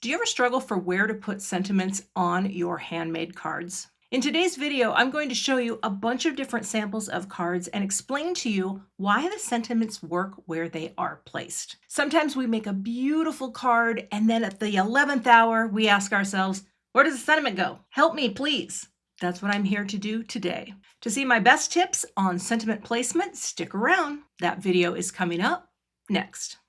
Do you ever struggle for where to put sentiments on your handmade cards? In today's video, I'm going to show you a bunch of different samples of cards and explain to you why the sentiments work where they are placed. Sometimes we make a beautiful card and then at the 11th hour, we ask ourselves, where does the sentiment go? Help me, please. That's what I'm here to do today. To see my best tips on sentiment placement, stick around. That video is coming up next.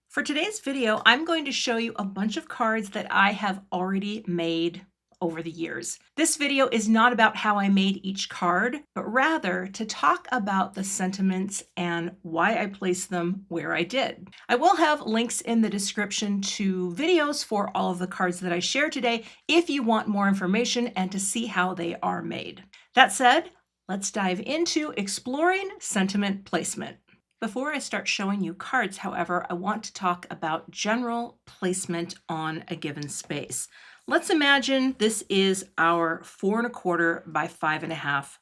For today's video, I'm going to show you a bunch of cards that I have already made over the years. This video is not about how I made each card, but rather to talk about the sentiments and why I placed them where I did. I will have links in the description to videos for all of the cards that I share today if you want more information and to see how they are made. That said, let's dive into exploring sentiment placement. Before I start showing you cards, however, I want to talk about general placement on a given space. Let's imagine this is our 4 1/4 by 5.5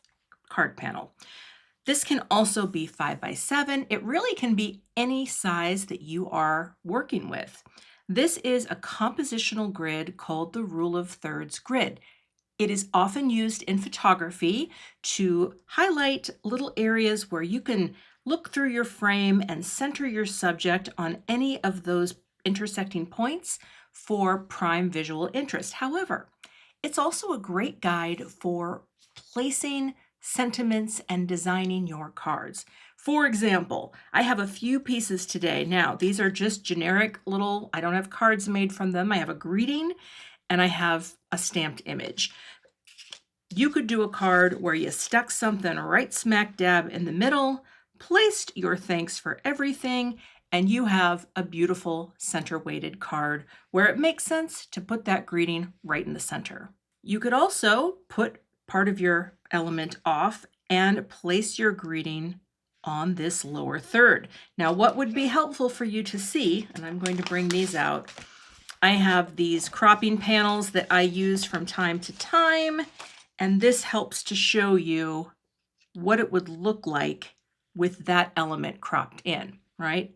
card panel. This can also be 5 by 7. It really can be any size that you are working with. This is a compositional grid called the rule of thirds grid. It is often used in photography to highlight little areas where you can look through your frame and center your subject on any of those intersecting points for prime visual interest. However, it's also a great guide for placing sentiments and designing your cards. For example, I have a few pieces today. Now, these are just generic little, I don't have cards made from them. I have a greeting and I have a stamped image. You could do a card where you stuck something right smack dab in the middle, placed your thanks for everything, and you have a beautiful center-weighted card where it makes sense to put that greeting right in the center. You could also put part of your element off and place your greeting on this lower third. Now, what would be helpful for you to see, and I'm going to bring these out, I have these cropping panels that I use from time to time, and this helps to show you what it would look like with that element cropped in, right?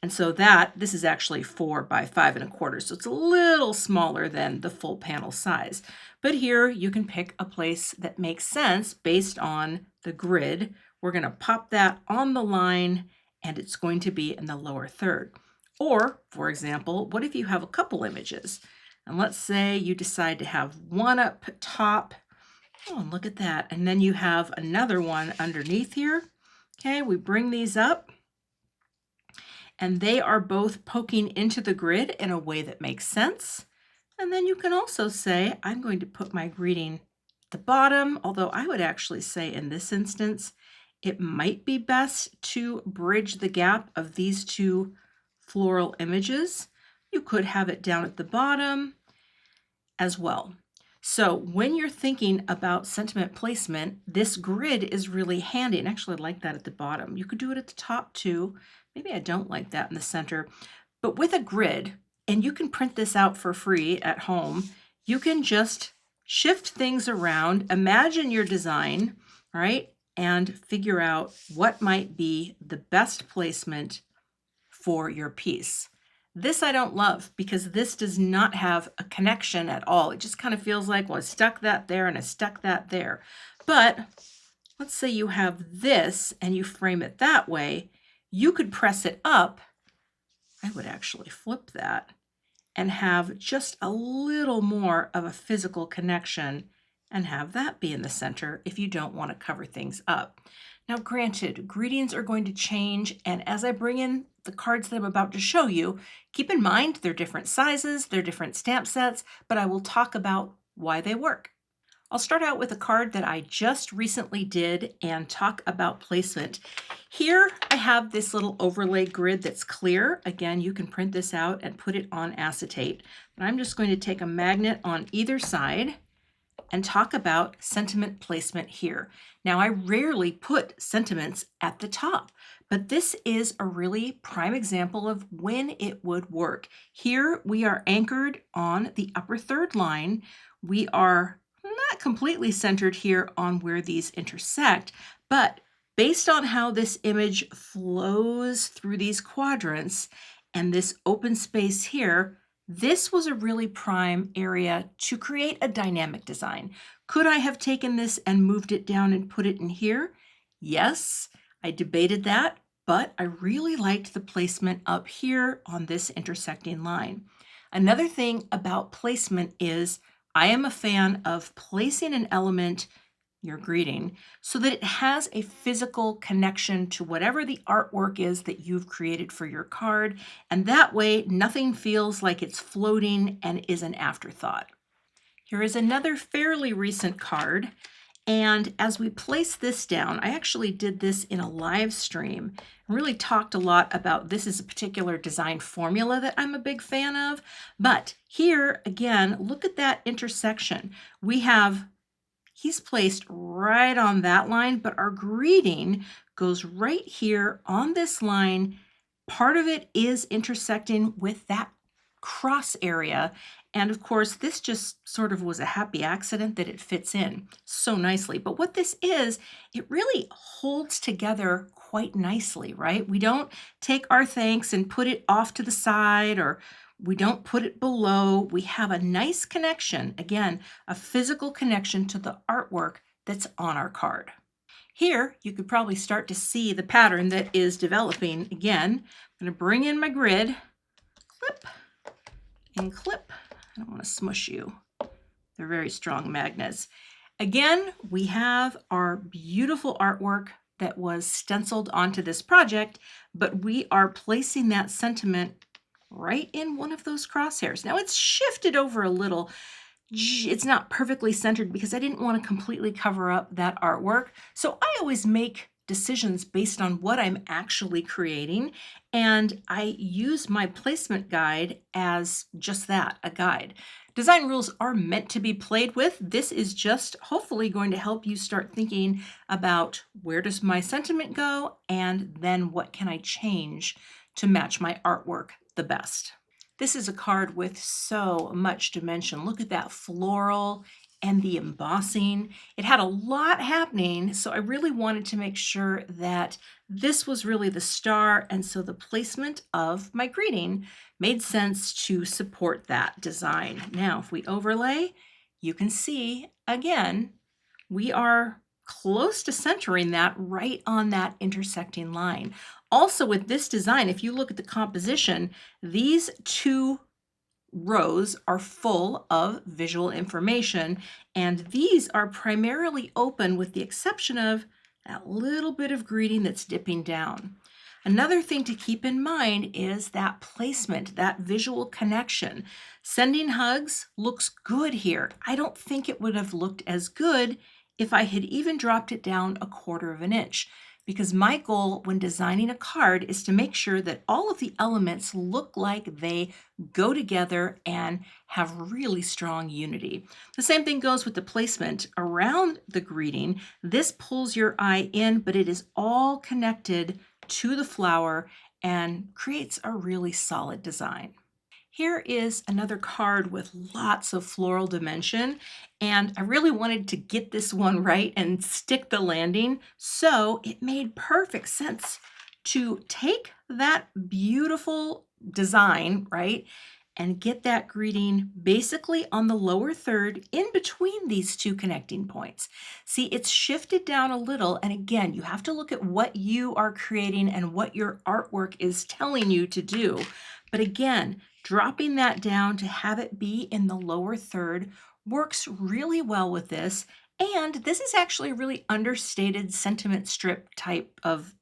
And so this is actually 4 by 5 1/4, so it's a little smaller than the full panel size. But here you can pick a place that makes sense based on the grid. We're going to pop that on the line, and it's going to be in the lower third. Or, for example, what if you have a couple images? And let's say you decide to have one up top. Oh, and look at that. And then you have another one underneath here. Okay, we bring these up and they are both poking into the grid in a way that makes sense. And then you can also say, I'm going to put my greeting at the bottom, although I would actually say in this instance, it might be best to bridge the gap of these two floral images. You could have it down at the bottom as well. So when you're thinking about sentiment placement, this grid is really handy. And actually I like that at the bottom. You could do it at the top too. Maybe I don't like that in the center. But with a grid, and you can print this out for free at home, you can just shift things around, imagine your design, right? And figure out what might be the best placement for your piece. This I don't love because this does not have a connection at all. It just kind of feels like, well, I stuck that there and I stuck that there. But let's say you have this and you frame it that way. You could press it up. I would actually flip that and have just a little more of a physical connection and have that be in the center if you don't want to cover things up. Now, granted, greetings are going to change, and as I bring in the cards that I'm about to show you, keep in mind they're different sizes, they're different stamp sets, but I will talk about why they work. I'll start out with a card that I just recently did and talk about placement. Here I have this little overlay grid that's clear. Again, you can print this out and put it on acetate. But I'm just going to take a magnet on either side and talk about sentiment placement here. Now, I rarely put sentiments at the top, but this is a really prime example of when it would work. Here we are anchored on the upper third line. We are not completely centered here on where these intersect, but Based on how this image flows through these quadrants and this open space here, this was a really prime area to create a dynamic design. Could I have taken this and moved it down and put it in here? Yes, I debated that, but I really liked the placement up here on this intersecting line. Another thing about placement is I am a fan of placing an element, your greeting, so that it has a physical connection to whatever the artwork is that you've created for your card. And that way, nothing feels like it's floating and is an afterthought. Here is another fairly recent card. And as we place this down, I actually did this in a live stream and really talked a lot about this is a particular design formula that I'm a big fan of. But here, again, look at that intersection. We have he's placed right on that line, but our greeting goes right here on this line. Part of it is intersecting with that cross area. And of course, this just sort of was a happy accident that it fits in so nicely. But what this is, it really holds together quite nicely, right? We don't take our thanks and put it off to the side, or we don't put it below. We have a nice connection, again, a physical connection to the artwork that's on our card. Here, you could probably start to see the pattern that is developing. Again, I'm going to bring in my grid, clip and clip. I don't want to smush you. They're very strong magnets. Again, we have our beautiful artwork that was stenciled onto this project, but we are placing that sentiment right in one of those crosshairs. Now it's shifted over a little. It's not perfectly centered because I didn't want to completely cover up that artwork. So I always make decisions based on what I'm actually creating, and I use my placement guide as just that, a guide. Design rules are meant to be played with. This is just hopefully going to help you start thinking about where does my sentiment go, and then what can I change to match my artwork the best. This is a card with so much dimension. Look at that floral and the embossing. It had a lot happening, so I really wanted to make sure that this was really the star, and so the placement of my greeting made sense to support that design. Now, if we overlay, you can see, again, we are close to centering that right on that intersecting line. Also with this design, if you look at the composition, these two rows are full of visual information, and these are primarily open with the exception of that little bit of greeting that's dipping down. Another thing to keep in mind is that placement, that visual connection. Sending hugs looks good here. I don't think it would have looked as good if I had even dropped it down 1/4 of an inch, because my goal when designing a card is to make sure that all of the elements look like they go together and have really strong unity. The same thing goes with the placement around the greeting. This pulls your eye in, but it is all connected to the flower and creates a really solid design. Here is another card with lots of floral dimension, and I really wanted to get this one right and stick the landing, so it made perfect sense to take that beautiful design, right, and get that greeting basically on the lower third in between these two connecting points. See, it's shifted down a little, and again, you have to look at what you are creating and what your artwork is telling you to do. But again, dropping that down to have it be in the lower third works really well with this. And this is actually a really understated sentiment strip type of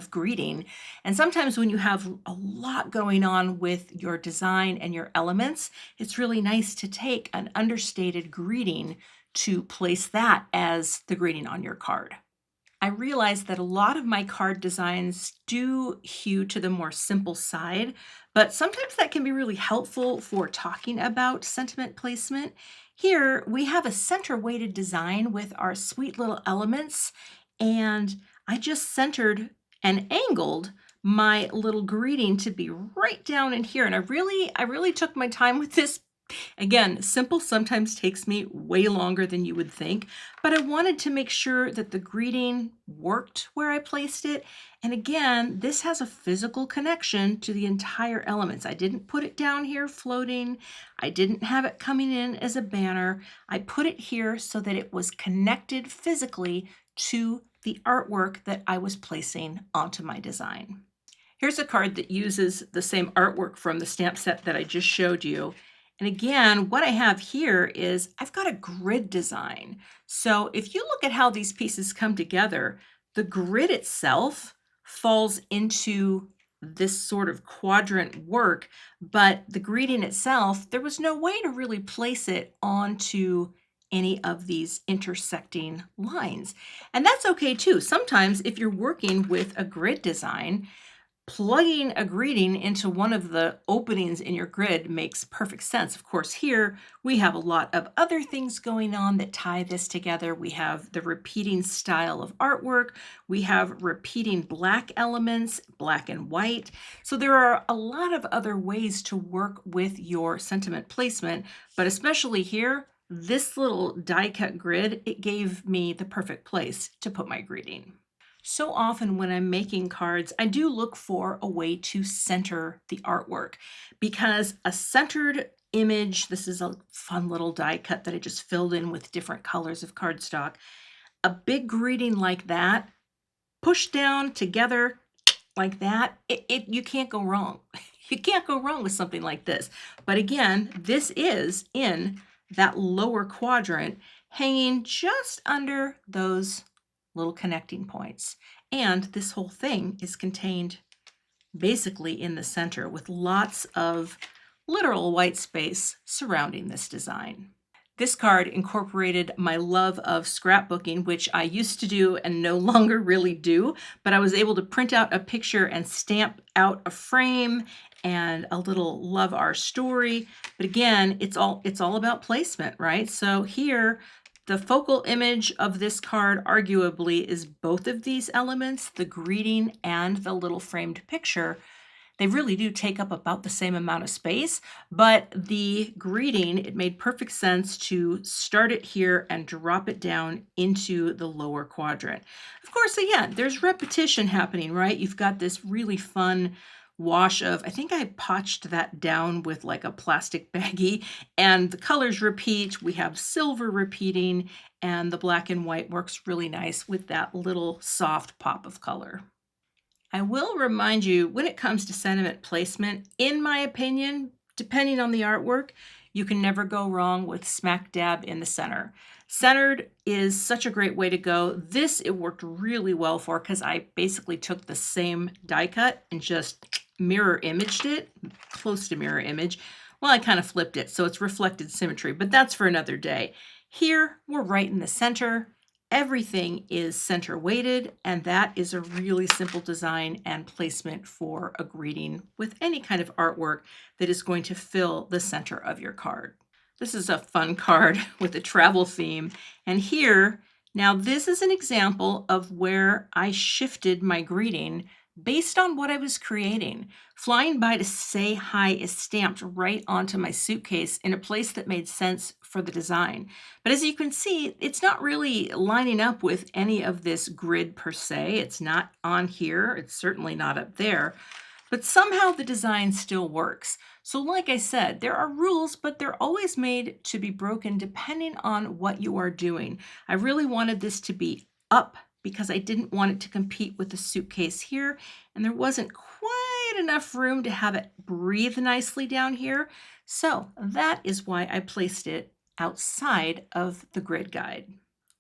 greeting. And sometimes when you have a lot going on with your design and your elements, it's really nice to take an understated greeting to place that as the greeting on your card. I realize that a lot of my card designs do hew to the more simple side, but sometimes that can be really helpful for talking about sentiment placement. Here we have a center weighted design with our sweet little elements, and I just centered and angled my little greeting to be right down in here. And I really took my time with this Again, simple sometimes takes me way longer than you would think, but I wanted to make sure that the greeting worked where I placed it. And again, this has a physical connection to the entire elements. I didn't put it down here floating. I didn't have it coming in as a banner. I put it here so that it was connected physically to the artwork that I was placing onto my design. Here's a card that uses the same artwork from the stamp set that I just showed you. And again, what I have here is I've got a grid design. So if you look at how these pieces come together, the grid itself falls into this sort of quadrant work, but the greeting itself, there was no way to really place it onto any of these intersecting lines. And that's okay too. Sometimes if you're working with a grid design, plugging a greeting into one of the openings in your grid makes perfect sense. Of course, here we have a lot of other things going on that tie this together. We have the repeating style of artwork. We have repeating black elements, black and white. So there are a lot of other ways to work with your sentiment placement, but especially here, this little die cut grid, it gave me the perfect place to put my greeting. So often when I'm making cards, I do look for a way to center the artwork because a centered image, this is a fun little die cut that I just filled in with different colors of cardstock. A big greeting like that, pushed down together like that, you can't go wrong. You can't go wrong with something like this. But again, this is in that lower quadrant, hanging just under those little connecting points. And this whole thing is contained basically in the center with lots of literal white space surrounding this design. This card incorporated my love of scrapbooking, which I used to do and no longer really do, but I was able to print out a picture and stamp out a frame and a little love our story. But again, it's all about placement, right? So here, the focal image of this card arguably is both of these elements, the greeting and the little framed picture. They really do take up about the same amount of space, but the greeting, it made perfect sense to start it here and drop it down into the lower quadrant. Of course, again, there's repetition happening, right? You've got this really fun wash of, I think I potched that down with like a plastic baggie, and the colors repeat. We have silver repeating, and the black and white works really nice with that little soft pop of color. I will remind you, when it comes to sentiment placement, in my opinion, depending on the artwork, you can never go wrong with smack dab in the center. Centered is such a great way to go. This, it worked really well for because I basically took the same die cut and just mirror imaged it, close to mirror image. Well, I kind of flipped it, so it's reflected symmetry, but that's for another day. Here, we're right in the center. Everything is center weighted, and that is a really simple design and placement for a greeting with any kind of artwork that is going to fill the center of your card. This is a fun card with a travel theme. And here, now this is an example of where I shifted my greeting based on what I was creating. Flying by to say hi is stamped right onto my suitcase in a place that made sense for the design. But as you can see, it's not really lining up with any of this grid per se. It's not on here. It's certainly not up there. But somehow the design still works. So like I said, there are rules, but they're always made to be broken depending on what you are doing. I really wanted this to be up because I didn't want it to compete with the suitcase here, and there wasn't quite enough room to have it breathe nicely down here. So that is why I placed it outside of the grid guide.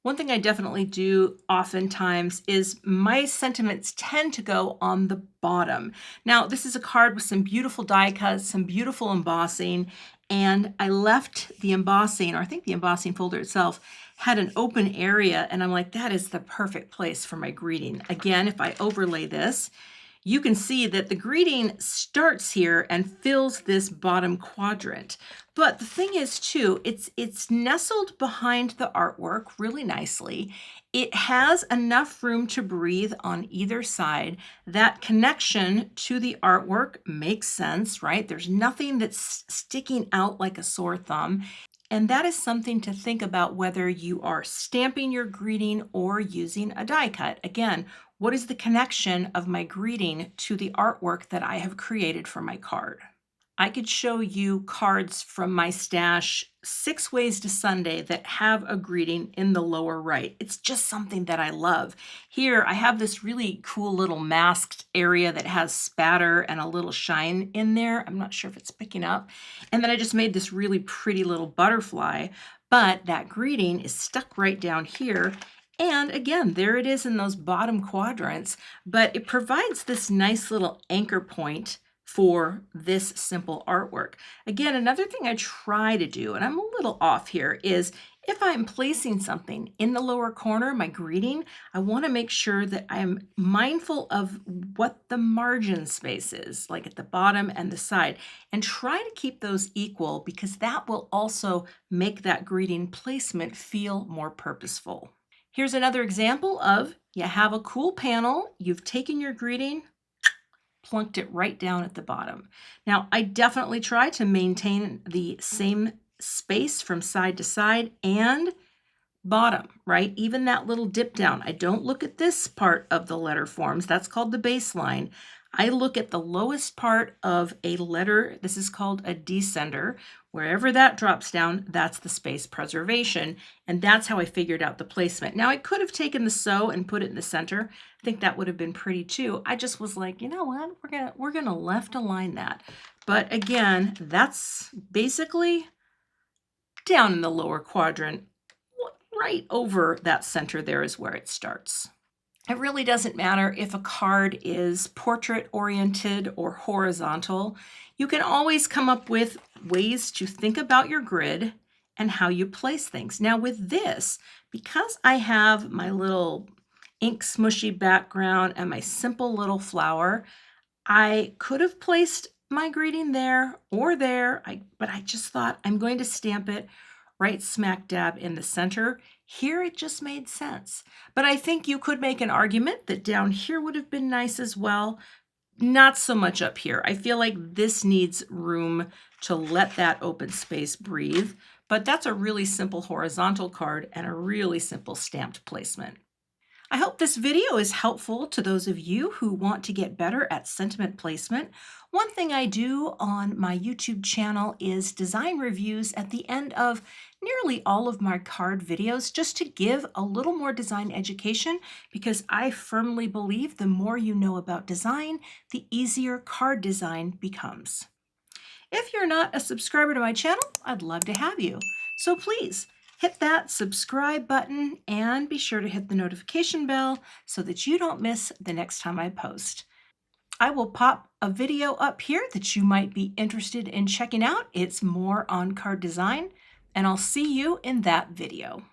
One thing I definitely do oftentimes is my sentiments tend to go on the bottom. Now, this is a card with some beautiful die cuts, some beautiful embossing, and I left the embossing, or I think the embossing folder itself, had an open area, and I'm like, that is the perfect place for my greeting. Again, if I overlay this, You can see that the greeting starts here and fills this bottom quadrant. But the thing is too, it's nestled behind the artwork really nicely. It has enough room to breathe on either side. That connection to the artwork makes sense, right? There's nothing that's sticking out like a sore thumb. And that is something to think about whether you are stamping your greeting or using a die cut. Again, what is the connection of my greeting to the artwork that I have created for my card? I could show you cards from my stash 6 ways to Sunday that have a greeting in the lower right. It's just something that I love. Here, I have this really cool little masked area that has spatter and a little shine in there. I'm not sure if it's picking up. And then I just made this really pretty little butterfly, but that greeting is stuck right down here. And again, there it is in those bottom quadrants, but it provides this nice little anchor point for this simple artwork. Again, another thing I try to do, and I'm a little off here, is if I'm placing something in the lower corner, my greeting, I want to make sure that I'm mindful of what the margin space is, like at the bottom and the side, and try to keep those equal because that will also make that greeting placement feel more purposeful. Here's another example of you have a cool panel, you've taken your greeting, plunked it right down at the bottom. Now, I definitely try to maintain the same space from side to side and bottom, right? Even that little dip down. I don't look at this part of the letter forms. That's called the baseline. I look at the lowest part of a letter. This is called a descender. Wherever that drops down, that's the space preservation. And that's how I figured out the placement. Now, I could have taken the so and put it in the center. I think that would have been pretty too. I just was like, you know what? We're gonna left align that. But again, that's basically down in the lower quadrant, right over that center there is where it starts. It really doesn't matter if a card is portrait oriented or horizontal. You can always come up with ways to think about your grid and how you place things. Now with this, because I have my little ink smushy background and my simple little flower, I could have placed my greeting there or there, but I just thought I'm going to stamp it right smack dab in the center. Here it just made sense. But I think you could make an argument that down here would have been nice as well. Not so much up here. I feel like this needs room to let that open space breathe. But that's a really simple horizontal card and a really simple stamped placement. I hope this video is helpful to those of you who want to get better at sentiment placement. One thing I do on my YouTube channel is design reviews at the end of nearly all of my card videos, just to give a little more design education, because I firmly believe the more you know about design, the easier card design becomes. If you're not a subscriber to my channel, I'd love to have you. So please hit that subscribe button and be sure to hit the notification bell so that you don't miss the next time I post. I will pop a video up here that you might be interested in checking out. It's more on card design, and I'll see you in that video.